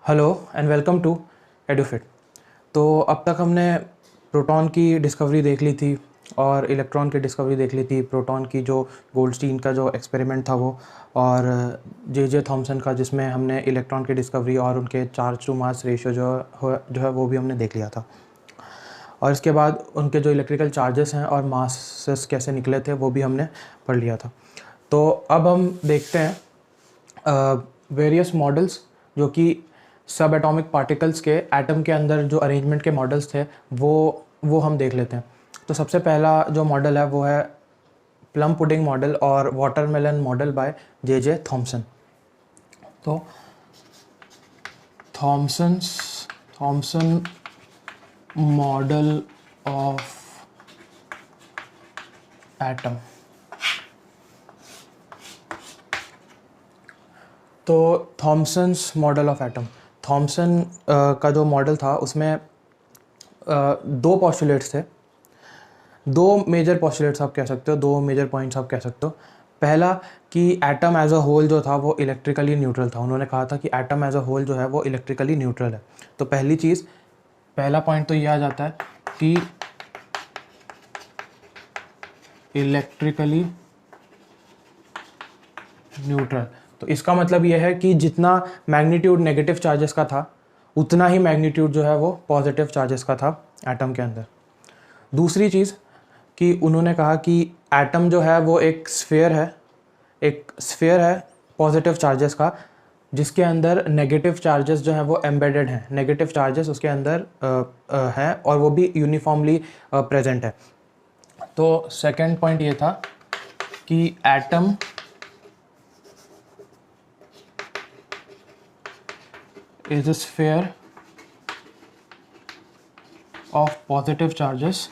Hello and welcome to Edufit. तो अब तक हमने प्रोटॉन की डिस्कवरी देख ली थी और इलेक्ट्रॉन की डिस्कवरी देख ली थी। प्रोटॉन की जो गोल्डस्टीन का जो एक्सपेरिमेंट था वो, और जे थॉमसन का जिसमें हमने इलेक्ट्रॉन की डिस्कवरी और उनके चार्ज टू मास रेशियो जो है वो भी हमने देख लिया था। और इसके बाद उनके जो इलेक्ट्रिकल चार्जेस हैं और मासेस कैसे निकले थे वो भी हमने पढ़ लिया था। तो अब हम देखते हैं वेरियस मॉडल्स जो कि सब एटॉमिक पार्टिकल्स के एटम के अंदर जो अरेंजमेंट के मॉडल्स थे वो हम देख लेते हैं। तो सबसे पहला जो मॉडल है वो है प्लम पुडिंग मॉडल और watermelon model by J Thomson. तो थॉमसन मॉडल ऑफ एटम। तो Thomson's model of atom, Thomson का जो मॉडल था उसमें दो पॉस्टुलेट्स थे, दो मेजर पॉस्टुलेट्स आप कह सकते हो, दो मेजर पॉइंट्स आप कह सकते हो। पहला कि एटम एज अ होल जो था वो इलेक्ट्रिकली न्यूट्रल था। उन्होंने कहा था कि एटम एज अ होल जो है वो इलेक्ट्रिकली न्यूट्रल है। तो पहली चीज़, पहला पॉइंट तो ये आ जाता है कि इलेक्ट्रिकली न्यूट्रल। तो इसका मतलब यह है कि जितना मैग्नीट्यूड नेगेटिव चार्जेस का था उतना ही मैग्नीट्यूड जो है वो पॉजिटिव चार्जेस का था एटम के अंदर। दूसरी चीज़ कि उन्होंने कहा कि एटम जो है वो एक स्फीयर है पॉजिटिव चार्जेस का, जिसके अंदर नेगेटिव चार्जेस जो हैं वो एम्बेडेड हैं। नेगेटिव चार्जेस उसके अंदर हैं और वो भी यूनिफॉर्मली प्रेजेंट है। तो सेकंड पॉइंट ये था कि atom is a sphere of positive charges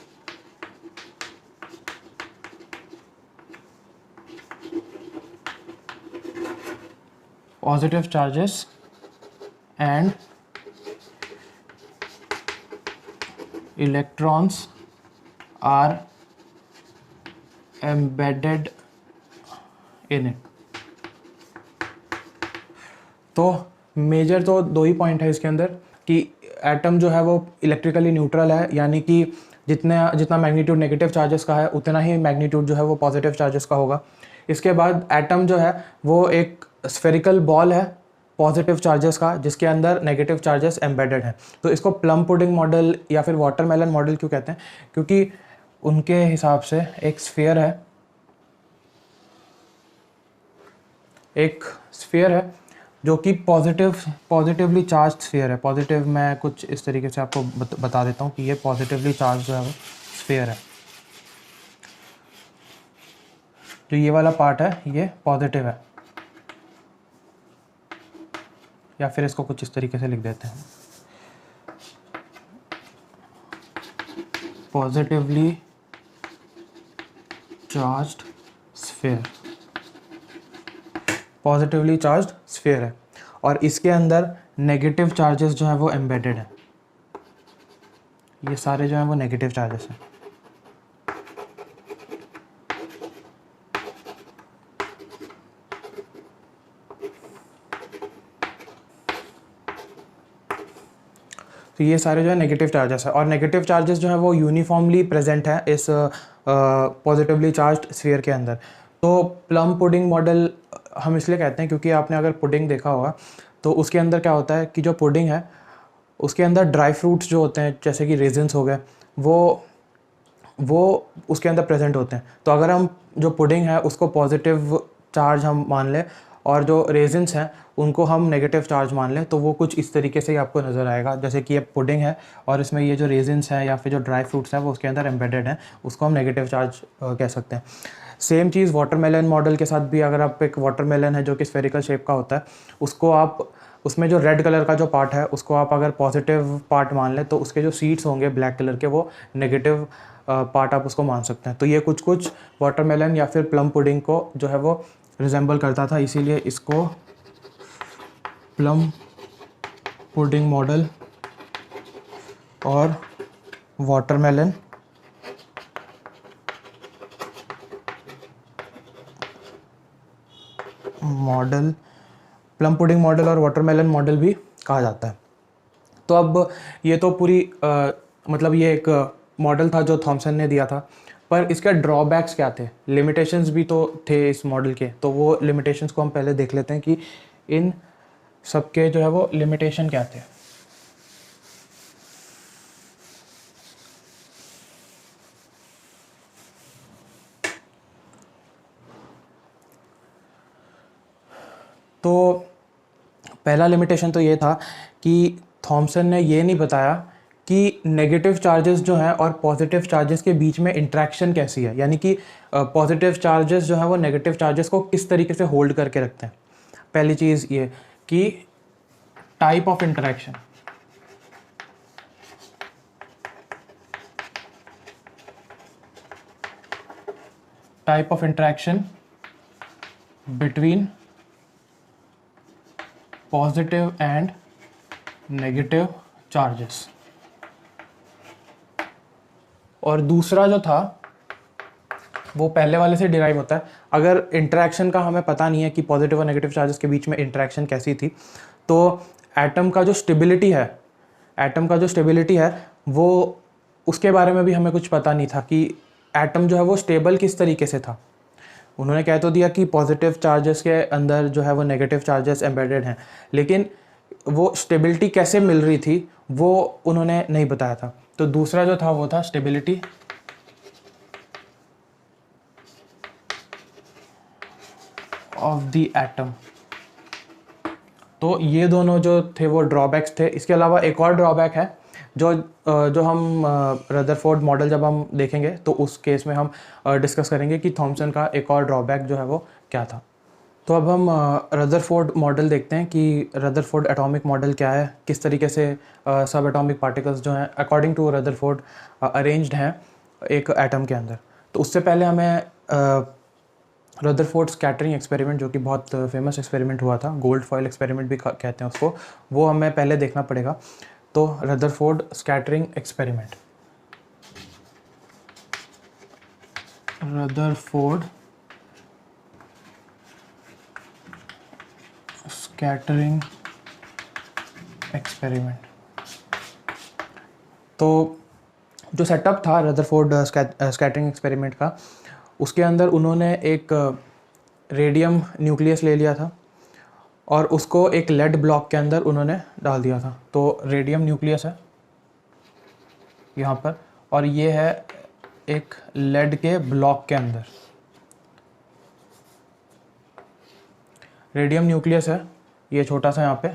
and electrons are embedded in it। तो मेजर तो दो ही पॉइंट है इसके अंदर कि एटम जो है वो इलेक्ट्रिकली न्यूट्रल है, यानी कि जितना मैग्नीट्यूड नेगेटिव चार्जेस का है उतना ही मैग्नीट्यूड जो है वो पॉजिटिव चार्जेस का होगा। इसके बाद एटम जो है वो एक स्फेरिकल बॉल है पॉजिटिव चार्जेस का, जिसके अंदर नेगेटिव चार्जेस एम्बेडेड हैं। तो इसको प्लम पुडिंग मॉडल या फिर वाटरमेलन मॉडल क्यों कहते हैं? क्योंकि उनके हिसाब से एक स्फीयर है जो कि पॉजिटिवली चार्ज स्फीयर है। पॉजिटिव, मैं कुछ इस तरीके से आपको बता देता हूँ कि ये पॉजिटिवली चार्ज जो है वो स्फीयर है। जो ये वाला पार्ट है ये पॉजिटिव है, या फिर इसको कुछ इस तरीके से लिख देते हैं, positively charged sphere. Positively charged sphere है और इसके अंदर नेगेटिव चार्जेस जो है वो एम्बेडेड है। ये सारे जो हैं वो नेगेटिव चार्जेस हैं। तो ये सारे जो है नेगेटिव चार्जेस है और नेगेटिव चार्जेस जो है वो यूनिफॉर्मली प्रेजेंट है इस पॉजिटिवली चार्ज्ड स्फीयर के अंदर। तो प्लम पुडिंग मॉडल हम इसलिए कहते हैं क्योंकि आपने अगर पुडिंग देखा होगा तो उसके अंदर क्या होता है कि जो पुडिंग है उसके अंदर ड्राई फ्रूट्स जो होते हैं जैसे कि रेजिन्स हो गए वो उसके अंदर प्रेजेंट होते हैं। तो अगर हम जो पुडिंग है उसको पॉजिटिव चार्ज हम मान लें और जो रेजिन्स हैं उनको हम नेगेटिव चार्ज मान लें, तो वो कुछ इस तरीके से ही आपको नज़र आएगा। जैसे कि ये पुडिंग है और इसमें ये जो रेजिन्स हैं या फिर जो ड्राई फ्रूट्स हैं वो उसके अंदर एम्बेडेड हैं, उसको हम नेगेटिव चार्ज कह सकते हैं। सेम चीज़ वाटरमेलन मॉडल के साथ भी, अगर आप एक वाटरमेलन है जो कि स्फेरिकल शेप का होता है, उसको आप उसमें जो रेड कलर का जो पार्ट है उसको आप अगर पॉजिटिव पार्ट मान लें तो उसके जो सीड्स होंगे ब्लैक कलर के वो नेगेटिव पार्ट आप उसको मान सकते हैं। तो ये कुछ वाटरमेलन या फिर प्लम पुडिंग को जो है वो रिजेंबल करता था, इसीलिए इसको प्लम पुडिंग मॉडल और watermelon model plum pudding model और वाटरमेलन मॉडल भी कहा जाता है। तो अब ये तो पूरी मतलब ये एक मॉडल था जो थॉमसन ने दिया था, पर इसके ड्रॉबैक्स क्या थे, लिमिटेशंस भी तो थे इस मॉडल के। तो वो लिमिटेशंस को हम पहले देख लेते हैं कि इन सबके जो है वो लिमिटेशन क्या थे। तो पहला लिमिटेशन तो ये था कि थॉमसन ने ये नहीं बताया कि नेगेटिव चार्जेस जो हैं और पॉजिटिव चार्जेस के बीच में इंट्रैक्शन कैसी है, यानी कि पॉजिटिव चार्जेस जो है वो नेगेटिव चार्जेस को किस तरीके से होल्ड करके रखते हैं। पहली चीज़ ये कि type of interaction, type of interaction between positive and negative charges. और दूसरा जो था वो पहले वाले से डिराइव होता है। अगर इंटरेक्शन का हमें पता नहीं है कि पॉजिटिव और नेगेटिव चार्जेस के बीच में इंटरेक्शन कैसी थी, तो एटम का जो स्टेबिलिटी है, एटम का जो स्टेबिलिटी है वो उसके बारे में भी हमें कुछ पता नहीं था कि एटम जो है वो स्टेबल किस तरीके से था। उन्होंने कह तो दिया कि पॉजिटिव चार्जेस के अंदर जो है वो नेगेटिव चार्जेस एम्बेडेड हैं, लेकिन वो स्टेबिलिटी कैसे मिल रही थी वो उन्होंने नहीं बताया था। तो दूसरा जो था वो था स्टेबिलिटी ऑफ द एटम। तो ये दोनों जो थे वो ड्रॉबैक्स थे। इसके अलावा एक और ड्रॉबैक है जो हम रदरफोर्ड मॉडल जब हम देखेंगे तो उस केस में हम डिस्कस करेंगे कि थॉमसन का एक और ड्रॉबैक जो है वो क्या था। तो अब हम रदरफोर्ड मॉडल देखते हैं कि रदरफोर्ड एटॉमिक मॉडल क्या है, किस तरीके से सब एटॉमिक पार्टिकल्स जो हैं अकॉर्डिंग टू रदरफोर्ड अरेंज्ड हैं एक एटम के अंदर। तो उससे पहले हमें रदरफोर्ड स्कैटरिंग एक्सपेरिमेंट, जो कि बहुत फेमस एक्सपेरिमेंट हुआ था, गोल्ड फॉयल एक्सपेरिमेंट भी कहते हैं उसको, वो हमें पहले देखना पड़ेगा। तो Rutherford scattering experiment, Rutherford scattering experiment. तो जो सेटअप था रदरफोर्ड स्कैटरिंग एक्सपेरिमेंट का, उसके अंदर उन्होंने एक रेडियम न्यूक्लियस ले लिया था और उसको एक लेड ब्लॉक के अंदर उन्होंने डाल दिया था। तो रेडियम न्यूक्लियस है यहाँ पर और ये है एक लेड के ब्लॉक के अंदर, रेडियम न्यूक्लियस है ये छोटा सा यहाँ पे,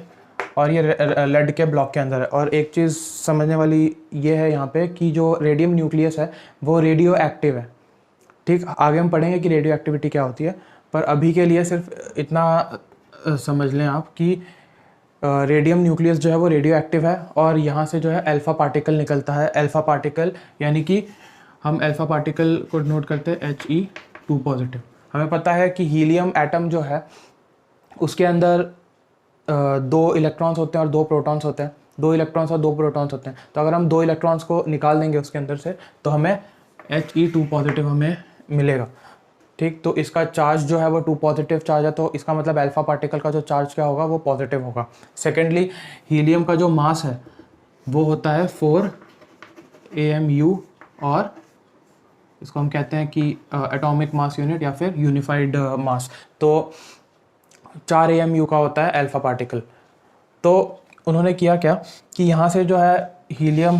और ये लेड के ब्लॉक के अंदर है। और एक चीज़ समझने वाली ये है यहाँ पे कि जो रेडियम न्यूक्लियस है वो रेडियो एक्टिव है। ठीक, आगे हम पढ़ेंगे कि रेडियो एक्टिविटी क्या होती है, पर अभी के लिए सिर्फ इतना समझ लें आप कि रेडियम न्यूक्लियस जो है वो रेडियो एक्टिव है और यहाँ से जो है अल्फ़ा पार्टिकल निकलता है। अल्फ़ा पार्टिकल यानी कि हम अल्फ़ा पार्टिकल को नोट करते हैं He2 पॉजिटिव। हमें पता है कि हीलियम एटम जो है उसके अंदर 2 इलेक्ट्रॉन्स होते हैं और 2 प्रोटॉन्स होते हैं, 2 इलेक्ट्रॉन्स और 2 प्रोटॉन्स होते हैं। तो अगर हम 2 इलेक्ट्रॉन्स को निकाल देंगे उसके अंदर से तो हमें He2 पॉजिटिव हमें मिलेगा। ठीक, तो इसका चार्ज जो है वो 2 पॉजिटिव चार्ज है, तो इसका मतलब अल्फ़ा पार्टिकल का जो चार्ज क्या होगा वो पॉजिटिव होगा। सेकेंडली, हीलियम का जो मास है वो होता है 4 AMU और इसको हम कहते हैं कि एटॉमिक मास यूनिट या फिर यूनिफाइड मास। तो 4 AMU का होता है अल्फ़ा पार्टिकल। तो उन्होंने किया क्या कि यहाँ से जो है हीलियम,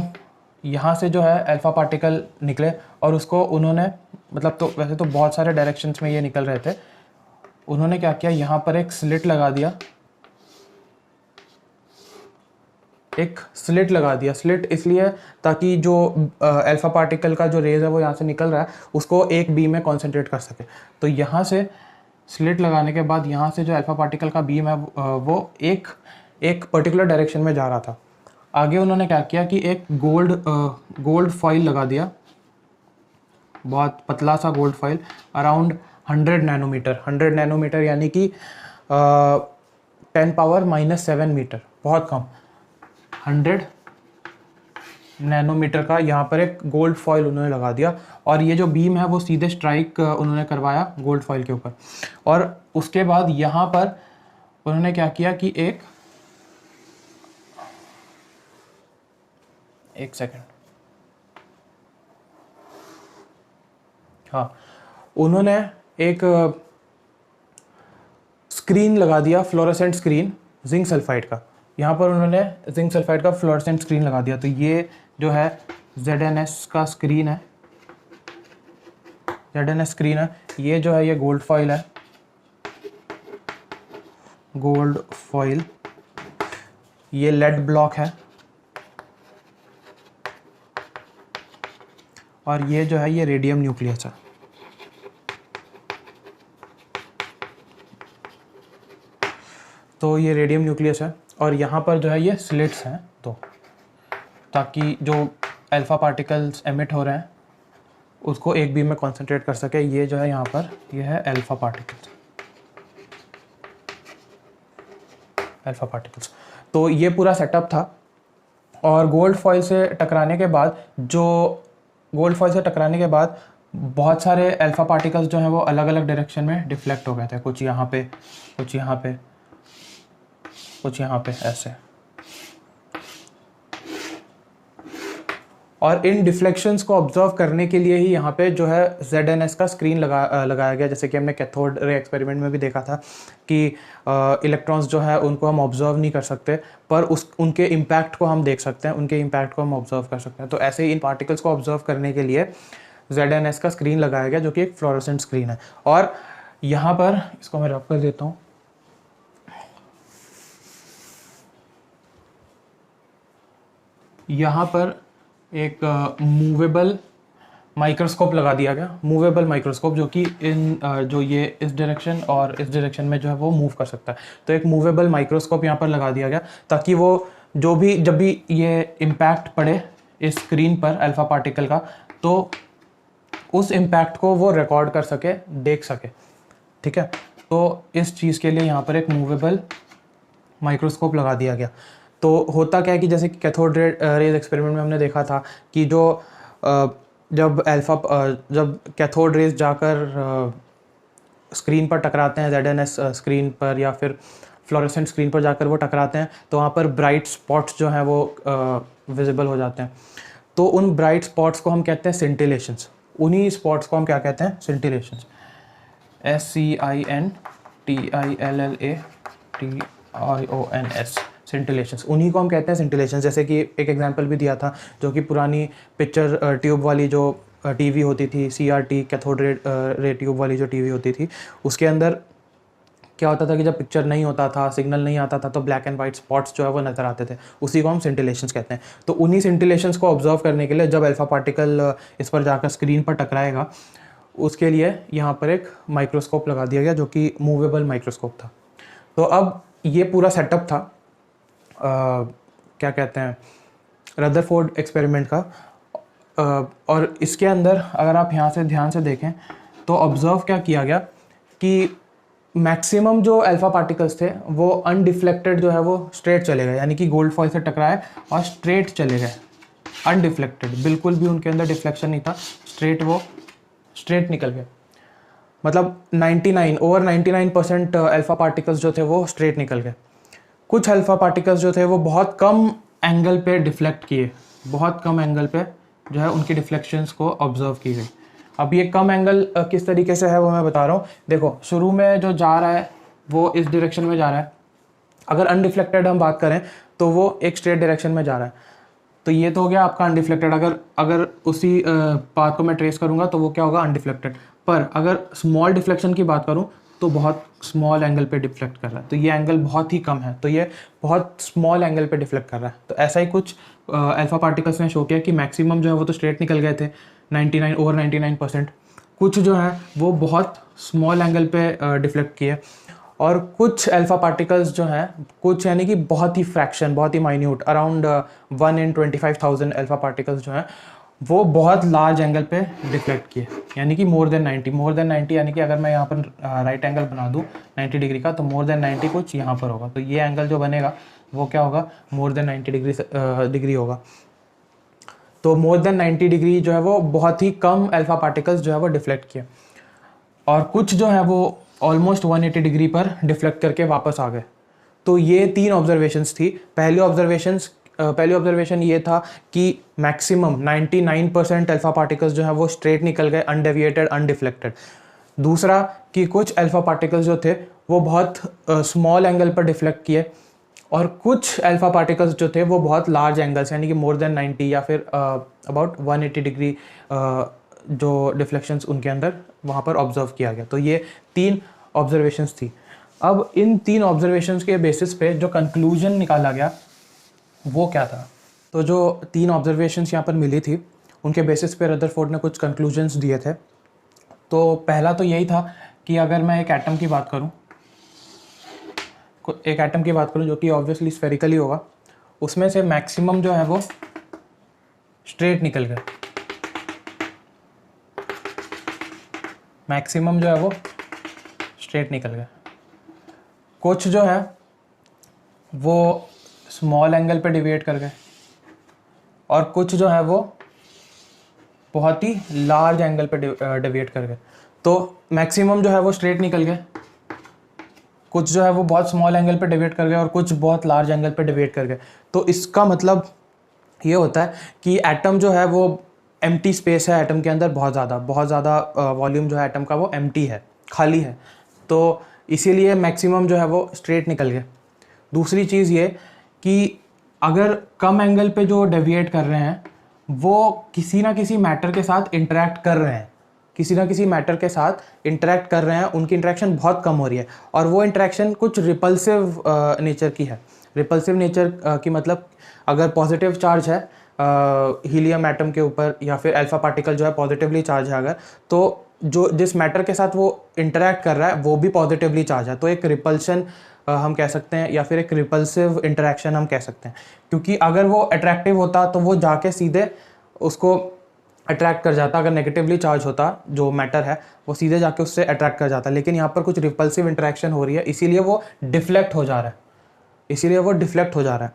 यहाँ से जो है अल्फ़ा पार्टिकल निकले और उसको उन्होंने, मतलब तो वैसे तो बहुत सारे डायरेक्शंस में ये निकल रहे थे, उन्होंने क्या किया, यहाँ पर एक स्लिट लगा दिया, एक स्लिट लगा दिया। स्लिट इसलिए ताकि जो अल्फ़ा पार्टिकल का जो रेज है वो यहाँ से निकल रहा है उसको एक बीम में कॉन्सेंट्रेट कर सके। तो यहाँ से स्लिट लगाने के बाद यहाँ से जो अल्फ़ा पार्टिकल का बीम है वो एक पर्टिकुलर डायरेक्शन में जा रहा था। आगे उन्होंने क्या किया कि एक गोल्ड फॉइल लगा दिया, बहुत पतला सा gold foil, around 100 nanometer. 100 nanometer यानी कि 10⁻⁻7 मीटर, बहुत कम। 100 नैनोमीटर का यहाँ पर एक गोल्ड फॉइल उन्होंने लगा दिया और ये जो बीम है वो सीधे स्ट्राइक उन्होंने करवाया गोल्ड फॉइल के ऊपर। और उसके बाद यहाँ पर उन्होंने क्या किया कि एक सेकेंड, हाँ, उन्होंने एक स्क्रीन लगा दिया, फ्लोरोसेंट स्क्रीन जिंक सल्फाइड का। यहाँ पर उन्होंने जिंक सल्फाइड का फ्लोरोसेंट स्क्रीन लगा दिया। तो ये जो है ZNS का स्क्रीन है, ZNS स्क्रीन है। ये जो है ये गोल्ड फॉइल है, गोल्ड फॉइल। ये लेड ब्लॉक है, और ये जो है ये रेडियम न्यूक्लियस है। तो ये रेडियम न्यूक्लियस है, और यहाँ पर जो है ये स्लिट्स हैं तो, ताकि जो अल्फ़ा पार्टिकल्स एमिट हो रहे हैं उसको एक बीम में कॉन्सेंट्रेट कर सके। ये जो है यहाँ पर ये है अल्फ़ा पार्टिकल्स, अल्फ़ा पार्टिकल्स। तो ये पूरा सेटअप था। और गोल्ड फॉइल से टकराने के बाद बहुत सारे अल्फ़ा पार्टिकल्स जो हैं वो अलग अलग डायरेक्शन में डिफ्लेक्ट हो गए थे। कुछ यहाँ पे, कुछ यहाँ पे, कुछ यहाँ पे, ऐसे। और इन डिफ्लेक्शंस को ऑब्जर्व करने के लिए ही यहाँ पे जो है ZNS का स्क्रीन लगाया गया। जैसे कि हमने कैथोड रे एक्सपेरिमेंट में भी देखा था कि इलेक्ट्रॉन्स जो है उनको हम ऑब्जर्व नहीं कर सकते, पर उनके इम्पैक्ट को हम देख सकते हैं, उनके इम्पैक्ट को हम ऑब्जर्व कर सकते हैं। तो ऐसे ही इन पार्टिकल्स को ऑब्जर्व करने के लिए ZNS का स्क्रीन लगाया गया, जो कि एक फ्लोरोसेंट स्क्रीन है। और यहाँ पर इसको मैं रब कर देता हूँ। यहाँ पर एक मूवेबल माइक्रोस्कोप लगा दिया गया, मूवेबल माइक्रोस्कोप, जो कि जो ये इस डायरेक्शन और इस डायरेक्शन में जो है वो मूव कर सकता है। तो एक मूवेबल माइक्रोस्कोप यहाँ पर लगा दिया गया, ताकि वो जब भी ये इम्पैक्ट पड़े इस स्क्रीन पर अल्फ़ा पार्टिकल का, तो उस इम्पैक्ट को वो रिकॉर्ड कर सके, देख सके। ठीक है, तो इस चीज़ के लिए यहाँ पर एक मूवेबल माइक्रोस्कोप लगा दिया गया। तो होता क्या है कि जैसे कि कैथोड रेज एक्सपेरिमेंट में हमने देखा था कि जब कैथोड रेज जाकर स्क्रीन पर टकराते हैं, ZNS स्क्रीन पर या फिर फ्लोरेसेंट स्क्रीन पर जाकर वो टकराते हैं, तो वहाँ पर ब्राइट स्पॉट्स जो हैं वो विजिबल हो जाते हैं। तो उन ब्राइट स्पॉट्स को हम कहते हैं सिंटिलेशंस। उन्हीं स्पॉट्स को हम क्या कहते हैं? सिंटिलेशंस। SCINTILLATIONS, सिंटिलेशंस। उन्हीं को हम कहते हैं सिंटिलेशंस। जैसे कि एक एग्जांपल भी दिया था, जो कि पुरानी पिक्चर ट्यूब वाली जो टीवी होती थी, CRT कैथोड रे ट्यूब वाली जो टीवी होती थी, उसके अंदर क्या होता था कि जब पिक्चर नहीं होता था, सिग्नल नहीं आता था, तो ब्लैक एंड वाइट स्पॉट्स जो है वो नज़र आते थे। उसी को हम सिंटिलेशंस कहते हैं। तो उन्हीं सिंटिलेशंस को ऑब्जर्व करने के लिए जब अल्फ़ा पार्टिकल इस पर जाकर स्क्रीन पर टकराएगा, उसके लिए यहाँ पर एक माइक्रोस्कोप लगा दिया गया, जो कि मूवेबल माइक्रोस्कोप था। तो अब ये पूरा सेटअप था क्या कहते हैं, रदरफोर्ड एक्सपेरिमेंट का। और इसके अंदर अगर आप यहाँ से ध्यान से देखें तो ऑब्जर्व क्या किया गया कि मैक्सिमम जो अल्फ़ा पार्टिकल्स थे वो अनडिफ्लेक्टेड जो है वो स्ट्रेट चले गए, यानी कि गोल्ड फॉइल से टकराए और स्ट्रेट चले गए, अनडिफ्लेक्टेड, बिल्कुल भी उनके अंदर डिफ्लेक्शन नहीं था, स्ट्रेट निकल गए। मतलब 99% अल्फ़ा पार्टिकल्स जो थे वो स्ट्रेट निकल गए। कुछ अल्फ़ा पार्टिकल्स जो थे वो बहुत कम एंगल पे डिफ्लेक्ट किए, बहुत कम एंगल पे जो है उनकी डिफ्लेक्शंस को ऑब्जर्व की गई। अब ये कम एंगल किस तरीके से है वो मैं बता रहा हूँ। देखो, शुरू में जो जा रहा है वो इस डायरेक्शन में जा रहा है। अगर अनडिफ्लेक्टेड हम बात करें तो वो एक स्ट्रेट डायरेक्शन में जा रहा है। तो ये तो हो गया आपका अनडिफ्लेक्टेड। अगर उसी पाथ को मैं ट्रेस करूँगा तो वो क्या होगा? अनडिफ्लेक्टेड। पर अगर स्मॉल डिफ्लेक्शन की बात करूँ तो बहुत स्मॉल एंगल पे डिफ्लेक्ट कर रहा है। तो ये एंगल बहुत ही कम है, तो ये बहुत स्मॉल एंगल पे डिफ्लेक्ट कर रहा है। तो ऐसा ही कुछ अल्फ़ा पार्टिकल्स ने शो किया कि मैक्सिमम जो है वो तो स्ट्रेट निकल गए थे, 99% कुछ जो है वो बहुत स्मॉल एंगल पे डिफ्लेक्ट किए। और कुछ अल्फ़ा पार्टिकल्स जो हैं, कुछ यानी कि बहुत ही फ्रैक्शन, बहुत ही minute, around 1 in 25,000 alpha particles जो हैं वो बहुत लार्ज एंगल पे डिफ्लेक्ट किए, यानी कि मोर देन 90 यानी कि अगर मैं यहाँ पर राइट एंगल बना दूँ 90 डिग्री का, तो मोर देन 90 कुछ यहाँ पर होगा। तो ये एंगल जो बनेगा वो क्या होगा? मोर देन 90 डिग्री होगा। तो मोर देन 90 डिग्री जो है वो बहुत ही कम अल्फ़ा पार्टिकल्स जो है वो डिफ्लेक्ट किए। और कुछ जो है वो ऑलमोस्ट 180 डिग्री पर डिफ्लेक्ट करके वापस आ गए। तो ये 3 ऑब्जर्वेशंस थी। पहली ऑब्जर्वेशन ये था कि मैक्सिमम 99% अल्फा पार्टिकल्स जो हैं वो स्ट्रेट निकल गए, अनडेविएटेड, अनडिफ्लेक्टेड। दूसरा कि कुछ अल्फा पार्टिकल्स जो थे वो बहुत स्मॉल एंगल पर डिफ्लेक्ट किए, और कुछ अल्फा पार्टिकल्स जो थे वो बहुत लार्ज एंगल्स यानी कि मोर देन 90 या फिर अबाउट 180 डिग्री जो डिफ्लेक्शंस उनके अंदर वहाँ पर ऑब्जर्व किया गया। तो ये 3 ऑब्जर्वेशंस थी। अब इन 3 ऑब्जर्वेशंस के बेसिस पे जो कंक्लूजन निकाला गया वो क्या था? तो जो 3 ऑब्जर्वेशंस यहाँ पर मिली थी उनके बेसिस पे रदरफोर्ड ने कुछ कंक्लूजन्स दिए थे। तो पहला तो यही था कि अगर मैं एक एटम की बात करूं जो कि ऑब्वियसली स्फेरिकली होगा, उसमें से मैक्सिमम जो है वो स्ट्रेट निकल गए। कुछ जो है वो स्मॉल एंगल पे डिविएट कर गए, और कुछ जो है वो बहुत ही लार्ज एंगल पे डिविएट कर गए। तो मैक्सिमम जो है वो स्ट्रेट निकल गए, कुछ जो है वो बहुत स्मॉल एंगल पे डिविएट कर गए, और कुछ बहुत लार्ज एंगल पे डिविएट कर गए। तो इसका मतलब ये होता है कि एटम जो है वो एम्प्टी स्पेस है, एटम के अंदर बहुत ज़्यादा वॉल्यूम जो है एटम का वो एम्प्टी है, खाली है। तो इसीलिए मैक्सिमम जो है वो स्ट्रेट निकल गए। दूसरी चीज़ ये कि अगर कम एंगल पे जो डेविएट कर रहे हैं वो किसी ना किसी मैटर के साथ इंटरेक्ट कर रहे हैं, उनकी इंटरेक्शन बहुत कम हो रही है, और वो इंटरेक्शन कुछ रिपल्सिव नेचर की है। रिपल्सिव नेचर की मतलब अगर पॉजिटिव चार्ज है हीलियम एटम के ऊपर, या फिर अल्फा पार्टिकल जो है पॉजिटिवली चार्ज है अगर, तो जो जिस मैटर के साथ वो इंटरेक्ट कर रहा है वो भी पॉजिटिवली चार्ज है। तो एक रिपल्शन हम कह सकते हैं, या फिर एक रिपल्सिव इंटरेक्शन हम कह सकते हैं। क्योंकि अगर वो अट्रैक्टिव होता तो वो जाके सीधे उसको अट्रैक्ट कर जाता, अगर नेगेटिवली चार्ज होता जो मैटर है वो सीधे जाके उससे अट्रैक्ट कर जाता। लेकिन यहाँ पर कुछ रिपल्सिव इंटरेक्शन हो रही है, इसीलिए वो डिफ्लेक्ट हो जा रहा है।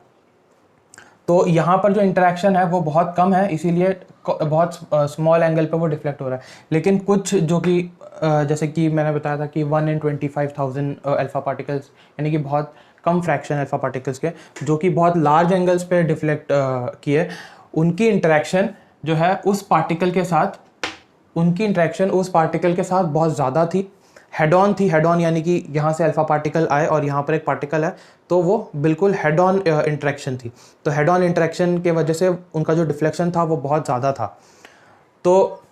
तो यहाँ पर जो इंटरेक्शन है वो बहुत कम है, इसीलिए बहुत स्मॉल एंगल पे वो डिफ्लेक्ट हो रहा है। लेकिन कुछ जो कि जैसे कि मैंने बताया था कि 1 in 25,000 अल्फा पार्टिकल्स, यानी कि बहुत कम फ्रैक्शन अल्फा पार्टिकल्स के जो कि बहुत लार्ज एंगल्स पे डिफ्लेक्ट किए, उनकी इंटरेक्शन जो है उस पार्टिकल के साथ बहुत ज़्यादा थी, हेड ऑन थी। हेड ऑन यानी कि यहाँ से अल्फा पार्टिकल आए और यहाँ पर एक पार्टिकल है, तो वो बिल्कुल हेड ऑन इंटरेक्शन थी। तो हेड ऑन इंटरेक्शन के वजह से उनका जो डिफ्लेक्शन था वो बहुत ज़्यादा था। तो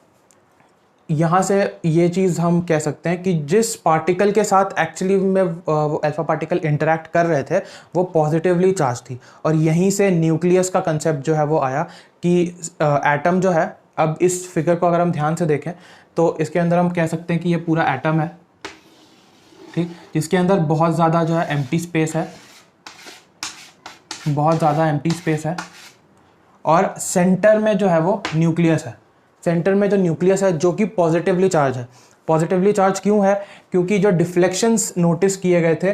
यहाँ से ये चीज़ हम कह सकते हैं कि जिस पार्टिकल के साथ एक्चुअली में वो अल्फा पार्टिकल इंटरेक्ट कर रहे थे वो पॉजिटिवली चार्ज थी, और यहीं से न्यूक्लियस का कंसेप्ट जो है वो आया कि एटम जो है, अब इस फिगर को अगर हम ध्यान से देखें तो इसके अंदर हम कह सकते हैं कि ये पूरा एटम है, ठीक, जिसके अंदर बहुत ज़्यादा जो है एम्प्टी स्पेस है, और सेंटर में जो है वो न्यूक्लियस है। सेंटर में जो न्यूक्लियस है जो कि पॉजिटिवली चार्ज है। पॉजिटिवली चार्ज क्यों है? क्योंकि जो डिफ्लेक्शंस नोटिस किए गए थे,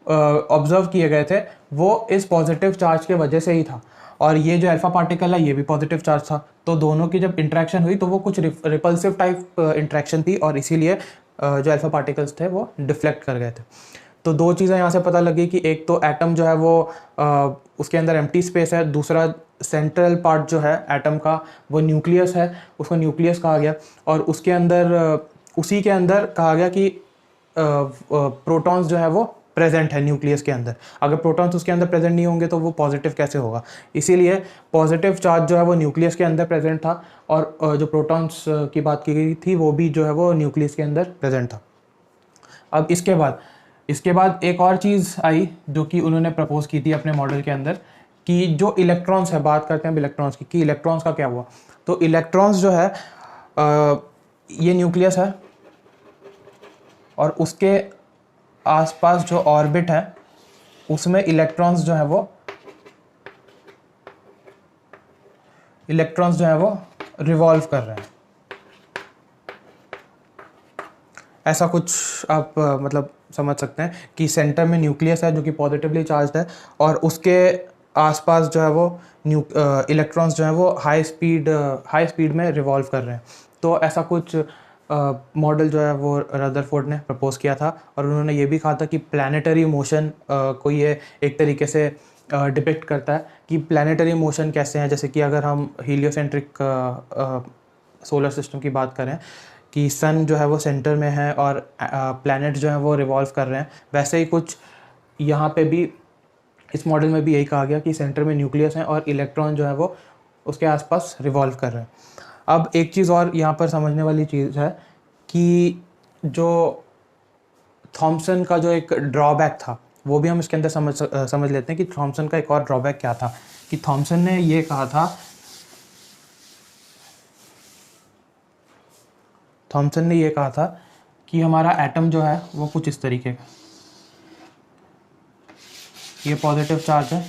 ऑब्जर्व किए गए थे, वो इस पॉजिटिव चार्ज के वजह से ही था। और ये जो अल्फा पार्टिकल है ये भी पॉजिटिव चार्ज था, तो दोनों की जब इंटरेक्शन हुई तो वो कुछ रिपल्सिव टाइप इंटरेक्शन थी, और इसीलिए जो अल्फा पार्टिकल्स थे वो डिफ्लेक्ट कर गए थे। तो दो चीज़ें यहाँ से पता लगी कि एक तो एटम जो है वो उसके अंदर एम्प्टी स्पेस है, दूसरा सेंट्रल पार्ट जो है एटम का वो न्यूक्लियस है, उसको न्यूक्लियस कहा गया, और उसके अंदर उसी के अंदर कहा गया कि प्रोटॉन्स जो है वो प्रेजेंट है न्यूक्लियस के अंदर। अगर प्रोटॉन्स उसके अंदर प्रेजेंट नहीं होंगे तो वो पॉजिटिव कैसे होगा? इसीलिए पॉजिटिव चार्ज जो है वो न्यूक्लियस के अंदर प्रेजेंट था, और जो प्रोटॉन्स की बात की गई थी वो भी जो है वो न्यूक्लियस के अंदर प्रेजेंट था। अब इसके बाद एक और चीज़ आई जो कि उन्होंने प्रपोज की थी अपने मॉडल के अंदर, कि जो इलेक्ट्रॉन्स है, बात करते हैं इलेक्ट्रॉन्स की, कि इलेक्ट्रॉन्स का क्या हुआ। तो इलेक्ट्रॉन्स जो है ये न्यूक्लियस है, और उसके आसपास जो ऑर्बिट है उसमें इलेक्ट्रॉन्स जो है वो रिवॉल्व कर रहे हैं। ऐसा कुछ आप मतलब समझ सकते हैं कि सेंटर में न्यूक्लियस है जो कि पॉजिटिवली चार्ज्ड है, और उसके आसपास जो है वो इलेक्ट्रॉन्स जो है वो हाई स्पीड में रिवॉल्व कर रहे हैं। तो ऐसा कुछ मॉडल जो है वो रदरफोर्ड ने प्रपोज किया था, और उन्होंने ये भी कहा था कि प्लैनेटरी मोशन को ये एक तरीके से डिपिक्ट करता है कि प्लैनेटरी मोशन कैसे हैं। जैसे कि अगर हम हीलियोसेंट्रिक सोलर सिस्टम की बात करें कि सन जो है वो सेंटर में है और प्लैनेट जो है वो रिवॉल्व कर रहे हैं, वैसे ही कुछ यहाँ पे भी इस मॉडल में भी यही कहा गया कि सेंटर में न्यूक्लियस है और इलेक्ट्रॉन जो है वो उसके आसपास रिवॉल्व कर रहे हैं। अब एक चीज़ और यहाँ पर समझने वाली चीज़ है कि जो थॉमसन का जो एक ड्रॉबैक था वो भी हम इसके अंदर समझ लेते हैं कि थॉमसन का एक और ड्रॉबैक क्या था। कि थॉमसन ने ये कहा था, थॉमसन ने ये कहा था कि हमारा एटम जो है वो कुछ इस तरीके का, ये पॉजिटिव चार्ज है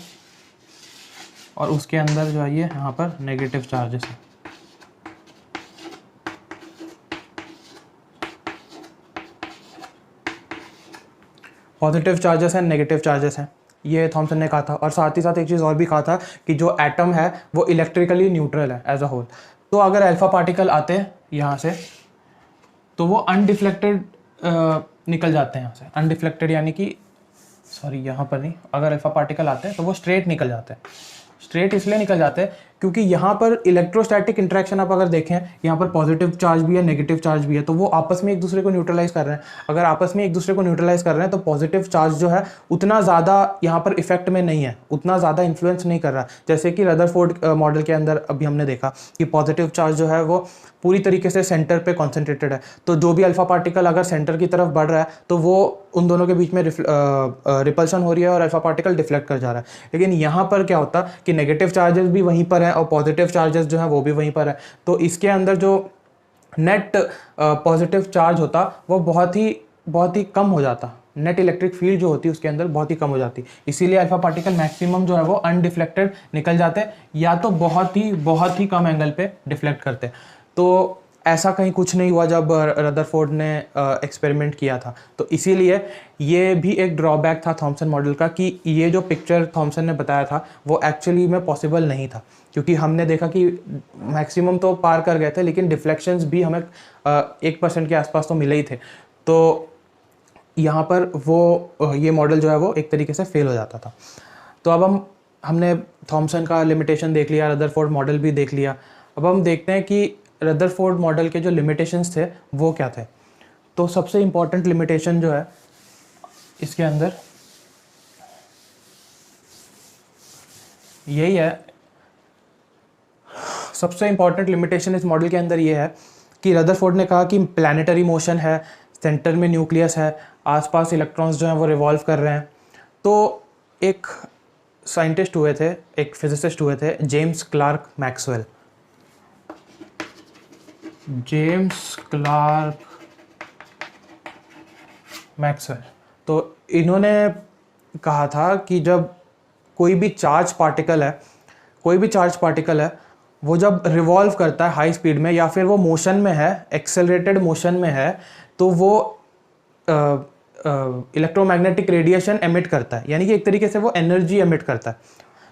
और उसके अंदर जो है ये यहाँ पर नेगेटिव चार्जेस है। पॉजिटिव चार्जेस हैं, नेगेटिव चार्जेस हैं, ये थॉमसन ने कहा था। और साथ ही साथ एक चीज़ और भी कहा था कि जो एटम है वो इलेक्ट्रिकली न्यूट्रल है एज अ होल। तो अगर अल्फा पार्टिकल आते हैं यहाँ से तो वो अनडिफ्लेक्टेड निकल जाते हैं यहाँ से। अनडिफ्लेक्टेड यानी कि सॉरी यहाँ पर नहीं, अगर अल्फा पार्टिकल आते हैं तो वो स्ट्रेट निकल जाते हैं। स्ट्रेट इसलिए निकल जाते हैं क्योंकि यहाँ पर इलेक्ट्रोस्टैटिक इंटरेक्शन आप अगर देखें, यहाँ पर पॉजिटिव चार्ज भी है, नेगेटिव चार्ज भी है, तो वो आपस में एक दूसरे को न्यूट्रलाइज कर रहे हैं। अगर आपस में एक दूसरे को न्यूट्रलाइज कर रहे हैं तो पॉजिटिव चार्ज जो है उतना ज़्यादा यहाँ पर इफेक्ट में नहीं है, उतना ज़्यादा इन्फ्लुएंस नहीं कर रहा। जैसे कि रदरफोर्ड मॉडल के अंदर अभी हमने देखा कि पॉजिटिव चार्ज जो है वो पूरी तरीके से सेंटर पे कॉन्सेंट्रेटेड है, तो जो भी अल्फा पार्टिकल अगर सेंटर की तरफ बढ़ रहा है तो वो उन दोनों के बीच में रिपल्शन हो रही है और अल्फा पार्टिकल डिफ्लेक्ट कर जा रहा है। लेकिन यहाँ पर क्या होता कि नेगेटिव चार्जेस भी वहीं पर हैं और पॉजिटिव चार्जेस जो हैं वो भी वहीं पर है, तो इसके अंदर जो नेट पॉजिटिव चार्ज होता वो बहुत ही कम हो जाता। नेट इलेक्ट्रिक फील्ड जो होती है उसके अंदर बहुत ही कम हो जाती। इसीलिए अल्फा पार्टिकल मैक्सिमम जो है वो अनडिफ्लेक्टेड निकल जाते या तो बहुत ही कम एंगल पे डिफ्लेक्ट करते। तो ऐसा कहीं कुछ नहीं हुआ जब रदरफोर्ड ने एक्सपेरिमेंट किया था। तो इसीलिए ये भी एक ड्रॉबैक था थॉमसन मॉडल का कि ये जो पिक्चर थॉमसन ने बताया था वो एक्चुअली में पॉसिबल नहीं था, क्योंकि हमने देखा कि मैक्सिमम तो पार कर गए थे लेकिन डिफ्लेक्शंस भी हमें 1% के आसपास तो मिले ही थे। तो यहाँ पर वो ये मॉडल जो है वो एक तरीके से फेल हो जाता था। तो अब हमने थॉमसन का लिमिटेशन देख लिया, रदरफोर्ड मॉडल भी देख लिया। अब हम देखते हैं कि रदरफोर्ड मॉडल के जो लिमिटेशंस थे वो क्या थे। तो सबसे इम्पॉर्टेंट लिमिटेशन जो है इसके अंदर यही है, सबसे इम्पॉर्टेंट लिमिटेशन इस मॉडल के अंदर ये है कि रदरफोर्ड ने कहा कि प्लैनेटरी मोशन है, सेंटर में न्यूक्लियस है, आसपास इलेक्ट्रॉन्स जो हैं वो रिवॉल्व कर रहे हैं। तो एक साइंटिस्ट हुए थे, एक फिजिसिस्ट हुए थे, James Clerk Maxwell. James Clerk Maxwell, तो इन्होंने कहा था कि जब कोई भी चार्ज पार्टिकल है वो जब रिवॉल्व करता है हाई स्पीड में या फिर वो मोशन में है, एक्सेलरेटेड मोशन में है, तो वो इलेक्ट्रोमैग्नेटिक रेडिएशन एमिट करता है, यानी कि एक तरीके से वो एनर्जी एमिट करता है।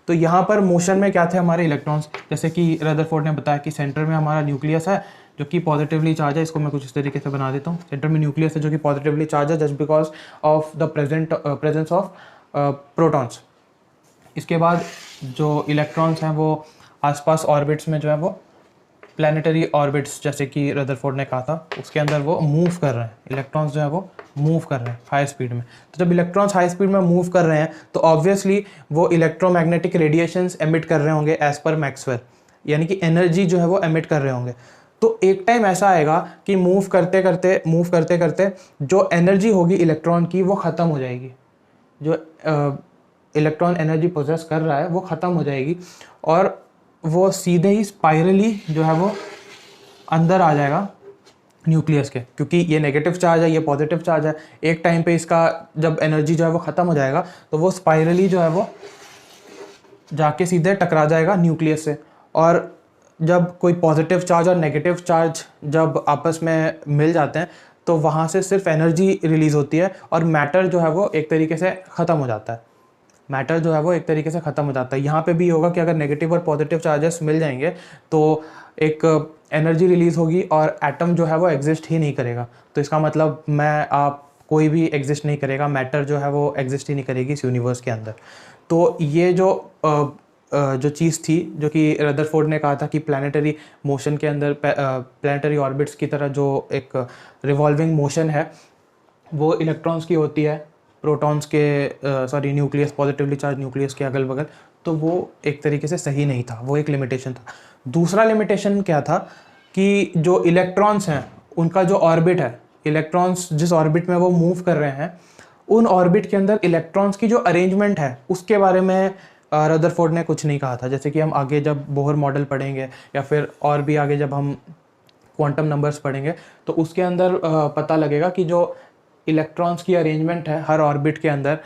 तो यहाँ पर मोशन में क्या थे हमारे इलेक्ट्रॉन्स, जैसे कि रदरफोर्ड ने बताया कि सेंटर में हमारा न्यूक्लियस है जो कि पॉजिटिवली चार्ज है। इसको मैं कुछ इस तरीके से बना देता हूँ। सेंटर में न्यूक्लियस है जो कि पॉजिटिवली चार्ज है just because of the presence of protons. इसके बाद जो इलेक्ट्रॉन्स हैं वो आसपास ऑर्बिट्स में जो है वो प्लैनेटरी ऑर्बिट्स, जैसे कि रदरफोर्ड ने कहा था, उसके अंदर वो मूव कर रहे हैं। इलेक्ट्रॉन्स जो है वो मूव कर रहे हैं हाई स्पीड में। तो जब इलेक्ट्रॉन्स हाई स्पीड में मूव कर रहे हैं तो ऑब्वियसली वो इलेक्ट्रोमैग्नेटिक रेडिएशंस एमिट कर रहे होंगे एज पर मैक्सवेल, यानी कि एनर्जी जो है वो एमिट कर रहे होंगे। तो एक टाइम ऐसा आएगा कि मूव करते करते जो एनर्जी होगी इलेक्ट्रॉन की वो ख़त्म हो जाएगी। जो इलेक्ट्रॉन एनर्जी पोजेस कर रहा है वो ख़त्म हो जाएगी और वो सीधे ही स्पाइरली जो है वो अंदर आ जाएगा न्यूक्लियस के, क्योंकि ये नेगेटिव चार्ज है, ये पॉजिटिव चार्ज है। एक टाइम पे इसका जब एनर्जी जो है वो ख़त्म हो जाएगा तो वो स्पाइरली जो है वो जाके सीधे टकरा जाएगा न्यूक्लियस से। और जब कोई पॉजिटिव चार्ज और नेगेटिव चार्ज जब आपस में मिल जाते हैं तो वहाँ से सिर्फ एनर्जी रिलीज़ होती है और मैटर जो है वो एक तरीके से ख़त्म हो जाता है। मैटर जो है वो एक तरीके से ख़त्म हो जाता है। यहाँ पे भी होगा कि अगर नेगेटिव और पॉजिटिव चार्जेस मिल जाएंगे तो एक एनर्जी रिलीज़ होगी और एटम जो है वो एग्जिस्ट ही नहीं करेगा। तो इसका मतलब मैं आप कोई भी एग्जिस्ट नहीं करेगा, मैटर जो है वो एग्जिस्ट ही नहीं करेगी इस यूनिवर्स के अंदर। तो ये जो चीज़ थी जो कि रदरफोर्ड ने कहा था कि प्लानिटरी मोशन के अंदर प्लानिटरी ऑर्बिट्स की तरह जो एक रिवॉल्विंग मोशन है वो इलेक्ट्रॉन्स की होती है प्रोटॉन्स के sorry nucleus positively charge nucleus के अगल बगल। तो वो एक तरीके से सही नहीं था, वो एक लिमिटेशन था। दूसरा लिमिटेशन क्या था कि जो इलेक्ट्रॉन्स हैं उनका जो ऑर्बिट है, इलेक्ट्रॉन्स जिस ऑर्बिट में वो मूव कर रहे हैं उन ऑर्बिट के अंदर इलेक्ट्रॉन्स की जो अरेंजमेंट है उसके बारे में रदरफोर्ड ने कुछ नहीं कहा था। जैसे कि हम आगे जब बोहर मॉडल पढ़ेंगे या फिर और भी आगे जब हम क्वांटम नंबर्स पढ़ेंगे तो उसके अंदर पता लगेगा कि जो इलेक्ट्रॉन्स की अरेंजमेंट है हर ऑर्बिट के अंदर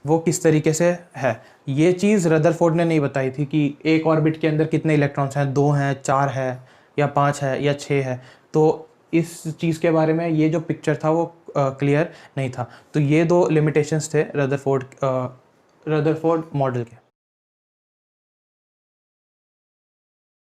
वो किस तरीके से है। ये चीज़ रदरफोर्ड ने नहीं बताई थी कि एक ऑर्बिट के अंदर कितने इलेक्ट्रॉन्स हैं, 2 हैं, 4 है या 5 है या 6 है। तो इस चीज़ के बारे में ये जो पिक्चर था वो क्लियर नहीं था। तो ये 2 लिमिटेशंस थे रदरफोर्ड मॉडल के।